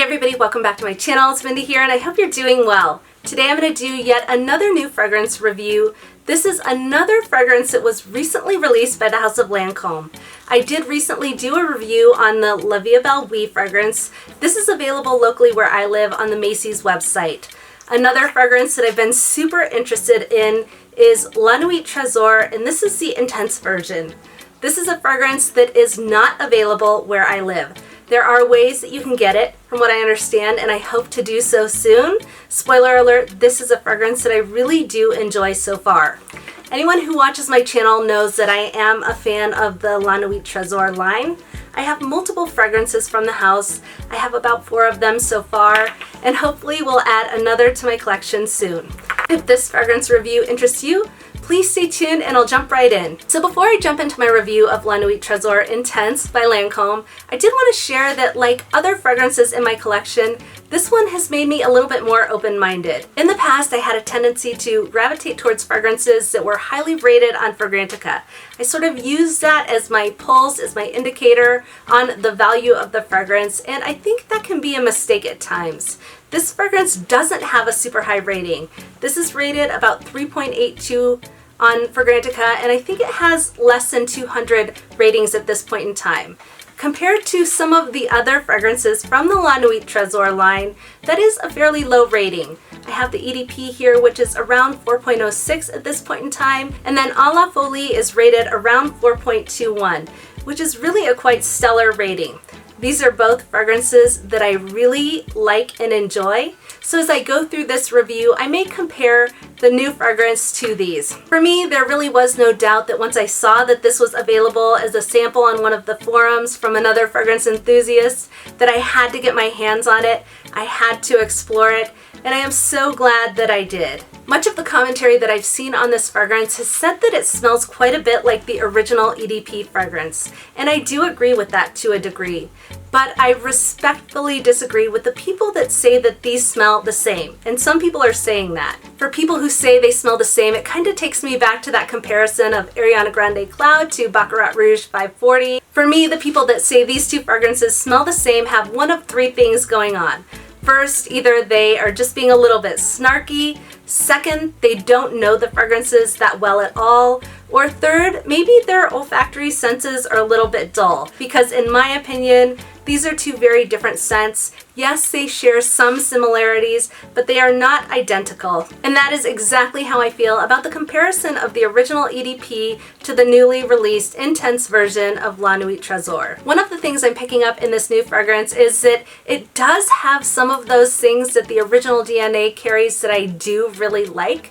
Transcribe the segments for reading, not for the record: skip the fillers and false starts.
everybody, welcome back to my channel. It's Mindy here and I hope you're doing well. Today I'm going to do yet another new fragrance review. This is another fragrance that was recently released by the House of Lancome. I did recently do a review on the Vie Est Belle Oui fragrance. This is available locally where I live on the Macy's website. Another fragrance that I've been super interested in is Nuit Tresor, and this is the Intense version. This is a fragrance that is not available where I live. There are ways that you can get it, from what I understand, and I hope to do so soon. Spoiler alert, this is a fragrance that I really do enjoy so far. Anyone who watches my channel knows that I am a fan of the Nuit Tresor line. I have multiple fragrances from the house. I have about 4 of them so far, and hopefully we'll add another to my collection soon. If this fragrance review interests you, please stay tuned and I'll jump right in. So before I jump into my review of Nuit Tresor Intense by Lancome, I did want to share that like other fragrances in my collection, this one has made me a little bit more open-minded. In the past, I had a tendency to gravitate towards fragrances that were highly rated on Fragrantica. I sort of used that as my pulse, as my indicator on the value of the fragrance, and I think that can be a mistake at times. This fragrance doesn't have a super high rating. This is rated about 3.82 on Fragrantica, and I think it has less than 200 ratings at this point in time. Compared to some of the other fragrances from the Nuit Tresor line, that is a fairly low rating. I have the EDP here, which is around 4.06 at this point in time, and then La Folie is rated around 4.21, which is really a quite stellar rating. These are both fragrances that I really like and enjoy. So as I go through this review, I may compare the new fragrance to these. For me, there really was no doubt that once I saw that this was available as a sample on one of the forums from another fragrance enthusiast, that I had to get my hands on it. I had to explore it, and I am so glad that I did. Much of the commentary that I've seen on this fragrance has said that it smells quite a bit like the original EDP fragrance, and I do agree with that to a degree. But I respectfully disagree with the people that say that these smell the same, and some people are saying that. For people who say they smell the same, it kind of takes me back to that comparison of Ariana Grande Cloud to Baccarat Rouge 540. For me, the people that say these two fragrances smell the same have one of 3 things going on. First, either they are just being a little bit snarky. Second, they don't know the fragrances that well at all. Or third, maybe their olfactory senses are a little bit dull. Because in my opinion, these are 2 very different scents. Yes, they share some similarities, but they are not identical. And that is exactly how I feel about the comparison of the original EDP to the newly released Intense version of Nuit Tresor. One of the things I'm picking up in this new fragrance is that it does have some of those things that the original DNA carries that I do really like.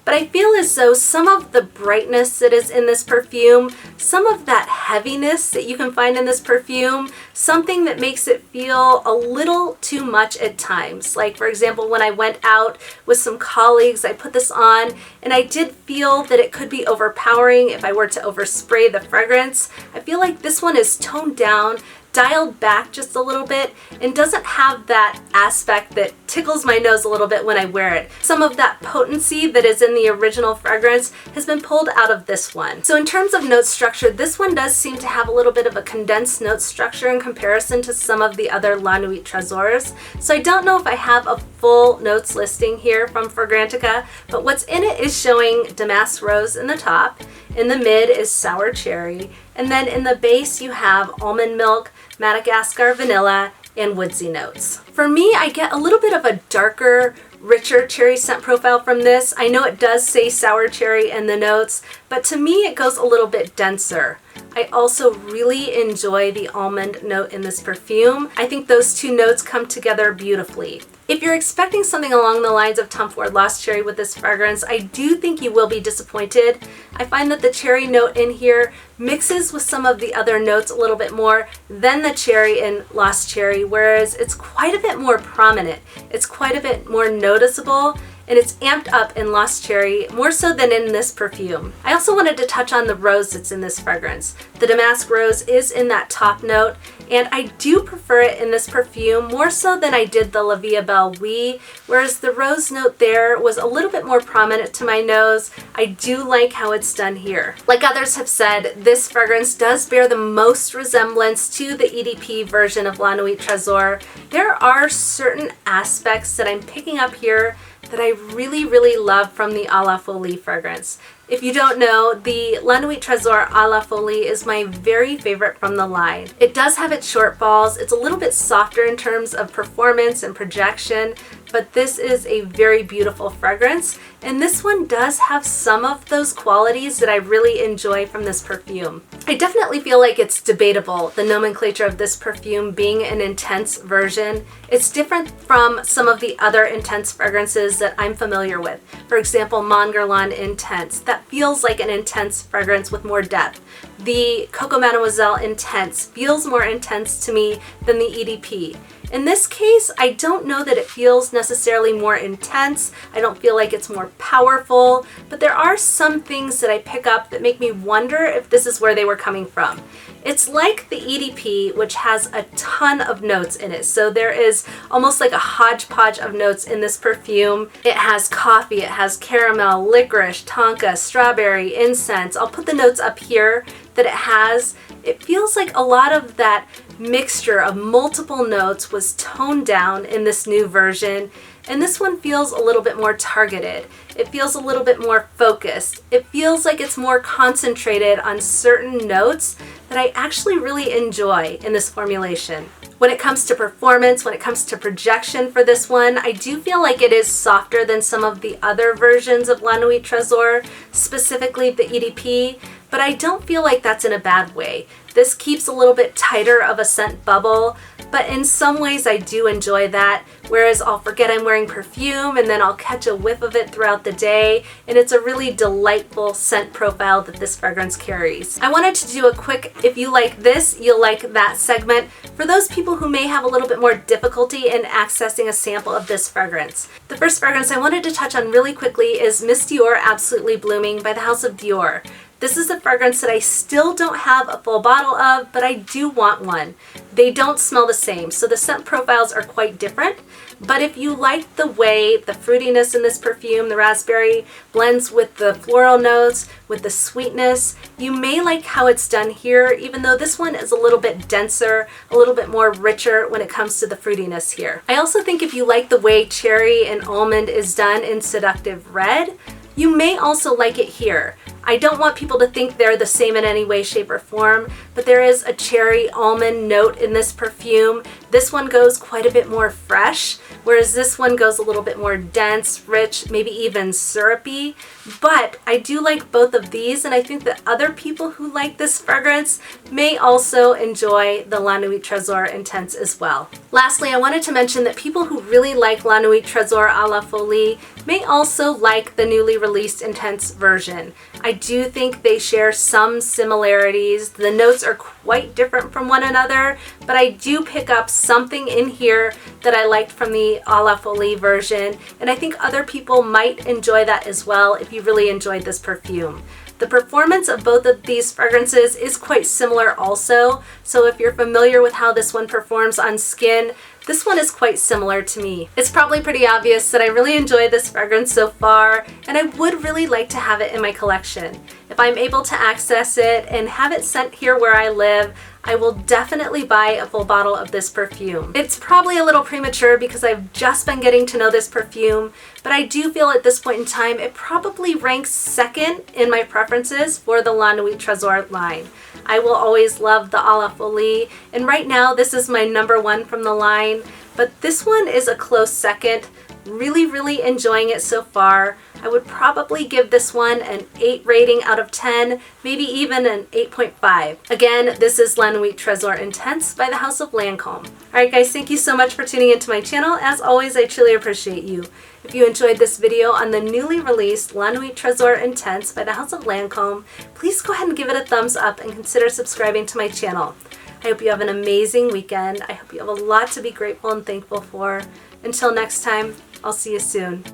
But I feel as though some of the brightness that is in this perfume, some of that heaviness that you can find in this perfume, something that makes it feel a little too much at times. Like for example, when I went out with some colleagues, I put this on and I did feel that it could be overpowering if I were to overspray the fragrance. I feel like this one is toned down, dialed back just a little bit, and doesn't have that aspect that tickles my nose a little bit when I wear it. Some of that potency that is in the original fragrance has been pulled out of this one. So in terms of note structure, this one does seem to have a little bit of a condensed note structure in comparison to some of the other Nuit Tresors. So I don't know if I have a full notes listing here from Fragrantica, but what's in it is showing damask rose in the top, in the mid is sour cherry, and then in the base you have almond milk, Madagascar vanilla, and woodsy notes. For me, I get a little bit of a darker, richer cherry scent profile from this. I know it does say sour cherry in the notes, but to me it goes a little bit denser. I also really enjoy the almond note in this perfume. I think those 2 notes come together beautifully. If you're expecting something along the lines of Tom Ford Lost Cherry with this fragrance, I do think you will be disappointed. I find that the cherry note in here mixes with some of the other notes a little bit more than the cherry in Lost Cherry, whereas it's quite a bit more prominent. It's quite a bit more noticeable, and it's amped up in Lost Cherry more so than in this perfume. I also wanted to touch on the rose that's in this fragrance. The damask rose is in that top note, and I do prefer it in this perfume more so than I did the Vie Est Belle Oui, whereas the rose note there was a little bit more prominent to my nose. I do like how it's done here. Like others have said, this fragrance does bear the most resemblance to the EDP version of La Nuit Tresor. There are certain aspects that I'm picking up here that I really love from the A La Folie fragrance. If you don't know, the La Nuit Tresor A La Folie is my very favorite from the line. It does have its shortfalls. It's a little bit softer in terms of performance and projection, but this is a very beautiful fragrance, and this one does have some of those qualities that I really enjoy from this perfume. I definitely feel like it's debatable, the nomenclature of this perfume being an intense version. It's different from some of the other intense fragrances that I'm familiar with. For example, Guerlain Intense. That feels like an intense fragrance with more depth. The Coco Mademoiselle Intense feels more intense to me than the EDP. In this case, I don't know that it feels necessarily more intense. I don't feel like it's more powerful, but there are some things that I pick up that make me wonder if this is where they were coming from. It's like the EDP, which has a ton of notes in it. So there is almost like a hodgepodge of notes in this perfume. It has coffee, it has caramel, licorice, tonka, strawberry, incense. I'll put the notes up here that it has. It feels like a lot of that mixture of multiple notes was toned down in this new version, and this one feels a little bit more targeted. It feels a little bit more focused. It feels like it's more concentrated on certain notes that I actually really enjoy in this formulation. When it comes to performance, when it comes to projection for this one, I do feel like it is softer than some of the other versions of La Nuit Tresor, specifically the EDP, but I don't feel like that's in a bad way. This keeps a little bit tighter of a scent bubble, but in some ways I do enjoy that, whereas I'll forget I'm wearing perfume and then I'll catch a whiff of it throughout the day, and it's a really delightful scent profile that this fragrance carries. I wanted to do a quick if you like this, you'll like that segment for those people who may have a little bit more difficulty in accessing a sample of this fragrance. The first fragrance I wanted to touch on really quickly is Miss Dior Absolutely Blooming by the House of Dior. This is a fragrance that I still don't have a full bottle of, but I do want one. They don't smell the same, so the scent profiles are quite different. But if you like the way the fruitiness in this perfume, the raspberry, blends with the floral notes, with the sweetness, you may like how it's done here, even though this one is a little bit denser, a little bit more richer when it comes to the fruitiness here. I also think if you like the way cherry and almond is done in Seductive Red, you may also like it here. I don't want people to think they're the same in any way, shape, or form, but there is a cherry almond note in this perfume. This one goes quite a bit more fresh, whereas this one goes a little bit more dense, rich, maybe even syrupy. But I do like both of these, and I think that other people who like this fragrance may also enjoy the La Nuit Tresor Intense as well. Lastly, I wanted to mention that people who really like La Nuit Tresor A La Folie may also like the newly released Intense version. I do think they share some similarities. The notes are quite different from one another, but I do pick up something in here that I liked from the A La Folie version, and I think other people might enjoy that as well if you really enjoyed this perfume. The performance of both of these fragrances is quite similar also, so if you're familiar with how this one performs on skin, this one is quite similar to me. It's probably pretty obvious that I really enjoy this fragrance so far, and I would really like to have it in my collection. If I'm able to access it and have it sent here where I live, I will definitely buy a full bottle of this perfume. It's probably a little premature because I've just been getting to know this perfume, but I do feel at this point in time it probably ranks second in my preferences for the La Nuit Tresor line. I will always love the A La Folie, and right now this is my number one from the line, but this one is a close second. Really enjoying it so far. I would probably give this one an 8 rating out of 10, maybe even an 8.5. Again, this is La Nuit Tresor Intense by the House of Lancome. Alright guys, thank you so much for tuning into my channel. As always, I truly appreciate you. If you enjoyed this video on the newly released La Nuit Tresor Intense by the House of Lancome, please go ahead and give it a thumbs up and consider subscribing to my channel. I hope you have an amazing weekend. I hope you have a lot to be grateful and thankful for. Until next time, I'll see you soon.